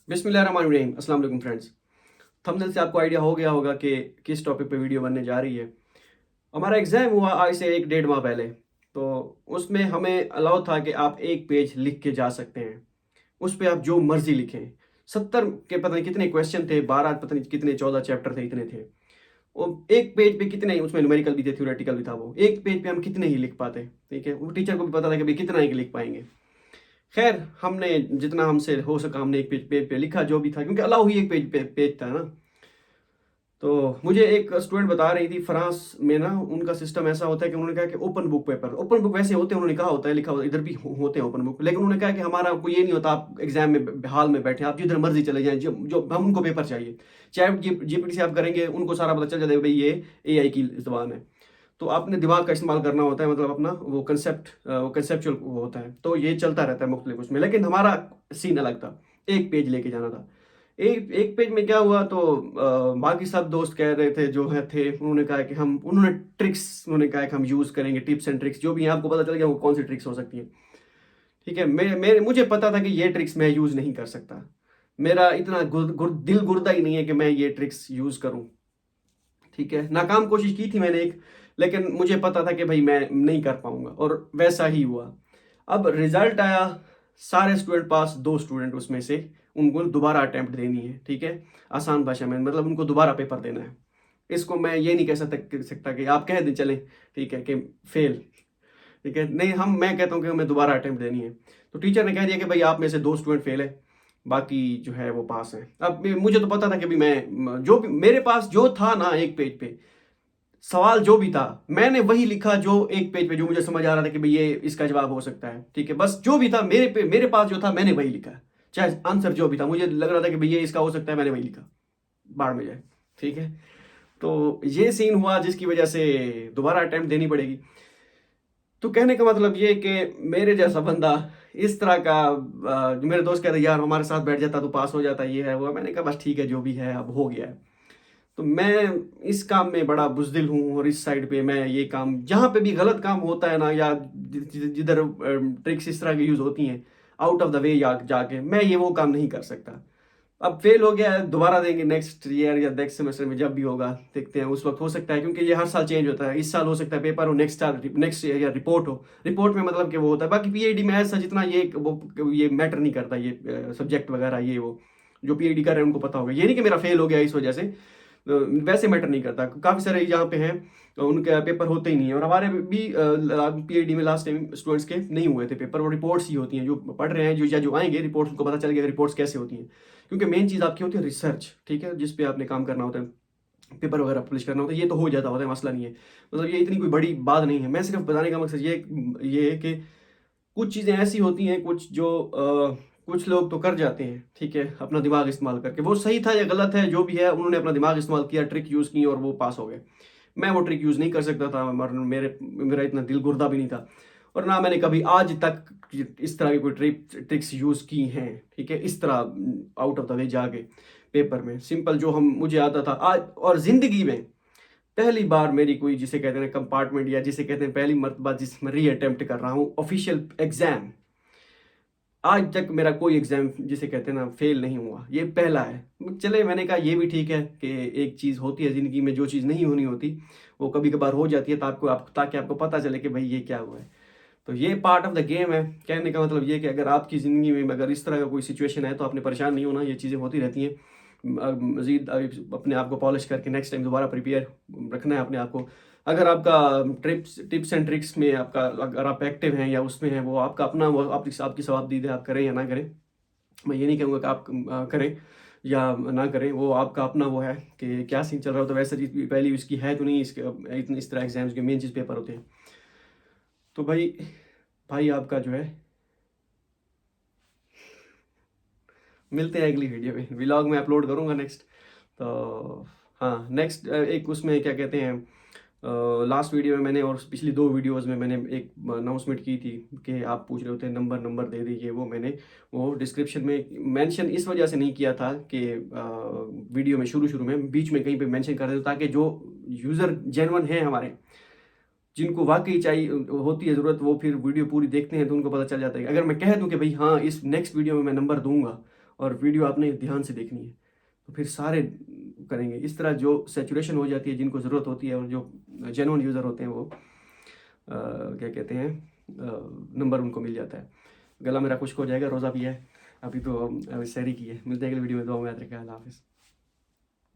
बिस्मिल्लाहिर्रहमानिर्रहीम। अस्सलाम वालेकुम फ्रेंड्स। थंबनेल से आपको आइडिया हो गया होगा कि किस टॉपिक पे वीडियो बनने जा रही है। हमारा एग्ज़ाम हुआ आज से 1 डेढ़ माह पहले, तो उसमें हमें अलाउ था कि आप 1 पेज लिख के जा सकते हैं। उस पे आप जो मर्ज़ी लिखें। 70 के पता नहीं कितने क्वेश्चन थे, 12 पता नहीं कितने 14 चैप्टर थे, इतने थे। वो 1 पेज पे कितने ही उसमें न्यूमेरिकल भी थे, थ्योरेटिकल भी था वो। 1 पेज पे हम कितने ही लिख पाते, ठीक है? वो टीचर को भी पता था कि भई कितना ही लिख पाएँगे। खैर, हमने जितना हमसे हो सका हमने 1 पेज पे लिखा जो भी था, क्योंकि अलाउ ही 1 पेज था ना। तो मुझे एक स्टूडेंट बता रही थी, फ्रांस में ना उनका सिस्टम ऐसा होता है कि उन्होंने कहा कि open book paper, open book वैसे होते हैं, उन्होंने कहा होता है, लिखा होता है, इधर भी होते हैं ओपन बुक, लेकिन उन्होंने कहा कि हमारा कोई ये नहीं होता, आप एग्जाम में हॉल में बैठे आप जिधर मर्जी चले जाएं, जो जो हम उनको पेपर चाहिए। चाहे जीपीटी से आप करेंगे, उनको सारा पता चल जाता है भाई ये एआई की जबान है। तो आपने दिमाग का इस्तेमाल करना होता है, मतलब अपना वो कंसेप्चुअल होता है, तो ये चलता रहता है मुख्तलिफ उसमें। लेकिन हमारा सीन अलग था, 1 पेज लेके जाना था। एक एक पेज में क्या हुआ, तो बाकी सब दोस्त कह रहे थे जो है थे, उन्होंने कहा कि हम उन्होंने ट्रिक्स उन्होंने कहा कि हम यूज़ करेंगे, टिप्स एंड ट्रिक्स जो भी हैं, आपको पता चल गया वो कौन सी ट्रिक्स हो सकती हैं। ठीक है, मुझे पता था कि ये ट्रिक्स मैं यूज़ नहीं कर सकता। मेरा इतना दिल गुर्दा ही नहीं है कि मैं ये ट्रिक्स यूज़ करूँ। ठीक है, नाकाम कोशिश की थी मैंने एक, लेकिन मुझे पता था कि भाई मैं नहीं कर पाऊंगा, और वैसा ही हुआ। अब रिजल्ट आया, सारे स्टूडेंट पास, 2 स्टूडेंट उसमें से उनको दोबारा अटेम्प्ट देनी है। ठीक है, आसान भाषा में मतलब उनको दोबारा पेपर देना है। इसको मैं ये नहीं कह सकता कि आप कह दें चलें, ठीक है, कि फेल। ठीक है, नहीं, मैं कहता हूँ कि हमें दोबारा अटेम्प्ट देनी है। तो टीचर ने कह दिया कि भाई आप में से 2 स्टूडेंट फेल है, बाकी जो है वो पास है। अब मुझे तो पता था कि भाई जो भी मेरे पास जो था ना, 1 पेज पे सवाल जो भी था, मैंने वही लिखा जो 1 पेज पे, जो मुझे समझ आ रहा था कि भाई ये इसका जवाब हो सकता है। ठीक है, बस जो भी था मेरे पास जो था मैंने वही लिखा। चाहे आंसर जो भी था, मुझे लग रहा था कि भाई ये इसका हो सकता है, मैंने वही लिखा। बाढ़ में जाए। ठीक है, तो ये सीन हुआ जिसकी वजह से दोबारा अटेम्प्ट देनी पड़ेगी। तो कहने का मतलब ये कि मेरे जैसा बंदा इस तरह का, जो मेरे दोस्त कहते यार हमारे साथ बैठ जाता तो पास हो जाता, ये है वो है। मैंने कहा बस ठीक है, जो भी है अब हो गया है। तो मैं इस काम में बड़ा बुज़दिल हूँ, और इस साइड पे मैं ये काम, जहाँ पे भी गलत काम होता है ना, या जिधर ट्रिक्स इस तरह की यूज़ होती हैं आउट ऑफ द वे, या जाके मैं ये वो काम नहीं कर सकता। अब फेल हो गया है, दोबारा देंगे नेक्स्ट ईयर या नेक्स्ट सेमेस्टर में, जब भी होगा देखते हैं उस वक्त हो सकता है, क्योंकि ये हर साल चेंज होता है। इस साल हो सकता है पेपर हो, नेक्स्ट साल नेक्स्ट या रिपोर्ट हो। रिपोर्ट में मतलब कि वो होता है, बाकी पीएचडी में ऐसा जितना ये मैटर नहीं करता, ये सब्जेक्ट वगैरह ये वो जो पीएचडी कर रहे हैं उनको पता होगा। ये नहीं कि मेरा फेल हो गया इस वजह से, वैसे मैटर नहीं करता। काफ़ी सारे यहाँ पे हैं उनके पेपर होते ही नहीं है, और हमारे भी पीएचडी में लास्ट टाइम स्टूडेंट्स के नहीं हुए थे पेपर। वो रिपोर्ट्स ही होती हैं, जो पढ़ रहे हैं जो आएंगे रिपोर्ट्स, उनको पता चल गया रिपोर्ट्स कैसे होती हैं। क्योंकि मेन चीज़ आपकी होती है रिसर्च, ठीक है, जिस पे आपने काम करना होता है, पेपर वगैरह पब्लिश करना होता है, ये तो हो जाता होता है, मसला नहीं है। मतलब ये इतनी कोई बड़ी बात नहीं है। मैं सिर्फ बताने का मकसद ये है कि कुछ चीज़ें ऐसी होती हैं, कुछ जो कुछ लोग तो कर जाते हैं, ठीक है, अपना दिमाग इस्तेमाल करके। वो सही था या गलत है जो भी है, उन्होंने अपना दिमाग इस्तेमाल किया, ट्रिक यूज़ की और वो पास हो गए। मैं वो ट्रिक यूज़ नहीं कर सकता था, और मेरा इतना दिल गुर्दा भी नहीं था, और ना मैंने कभी आज तक इस तरह की कोई ट्रिक्स यूज़ की हैं। ठीक है, इस तरह आउट ऑफ द वे जाके पेपर में सिंपल जो हम मुझे आता था आज, और ज़िंदगी में पहली बार मेरी कोई, जिसे कहते हैं कंपार्टमेंट, या जिसे कहते हैं पहली मर्तबा जिसमें री अटेम्प्ट कर रहा हूँ ऑफिशियल एग्जाम। आज तक मेरा कोई एग्जाम जिसे कहते हैं ना फेल नहीं हुआ, ये पहला है। चले, मैंने कहा ये भी ठीक है कि एक चीज़ होती है ज़िंदगी में, जो चीज़ नहीं होनी होती वो कभी कभार हो जाती है, ताकि आपको पता चले कि भाई ये क्या हुआ है। तो ये पार्ट ऑफ द गेम है। कहने का मतलब ये कि अगर आपकी ज़िंदगी में अगर इस तरह का कोई सिचुएशन है, तो आपने परेशान नहीं होना, ये चीज़ें होती रहती हैं। मज़ीद अपने आप को पॉलिश करके नेक्स्ट टाइम दोबारा प्रिपेयर रखना है अपने आप को। अगर आपका टिप्स एंड ट्रिक्स में आपका, अगर आप एक्टिव हैं या उसमें हैं, वो आपका अपना, वो आपकी सवाब है, आप करें या ना करें। मैं ये नहीं कहूँगा कि आप करें या ना करें, वो आपका अपना वो है कि क्या सीन चल रहा हो। तो वैसे वैल्यू इसकी है तो नहीं, इसके इतनी इस तरह एग्जाम्स के मेन चीज़ पेपर होते हैं। तो भाई भाई आपका जो है, मिलते हैं अगली वीडियो में, व्लॉग में अपलोड करूँगा नेक्स्ट। तो हाँ, नेक्स्ट एक उसमें क्या कहते हैं, लास्ट वीडियो में मैंने, और पिछली 2 वीडियोस में मैंने एक अनाउंसमेंट की थी कि आप पूछ रहे होते हैं नंबर नंबर दे दीजिए। वो मैंने वो डिस्क्रिप्शन में मेंशन इस वजह से नहीं किया था कि वीडियो में शुरू में बीच में कहीं पे मेंशन कर देता, ताकि जो यूज़र जेन्युइन हैं हमारे, जिनको वाकई चाहिए होती है ज़रूरत, वो फिर वीडियो पूरी देखते हैं तो उनको पता चल जाता है। अगर मैं कह दूं कि भाई हाँ इस नेक्स्ट वीडियो में मैं नंबर दूंगा, और वीडियो आपने ध्यान से देखनी है, तो फिर सारे करेंगे। इस तरह जो सैचुरेशन हो जाती है, जिनको ज़रूरत होती है और जो जेन्युइन यूज़र होते हैं वो क्या कहते हैं, नंबर उनको मिल जाता है। गला मेरा खुश्क हो जाएगा, रोज़ा भी है, अभी तो अभी सहरी की है। मिलते हैं अगले वीडियो में, दुआ में याद रखें। अल्लाह हाफ़िज़।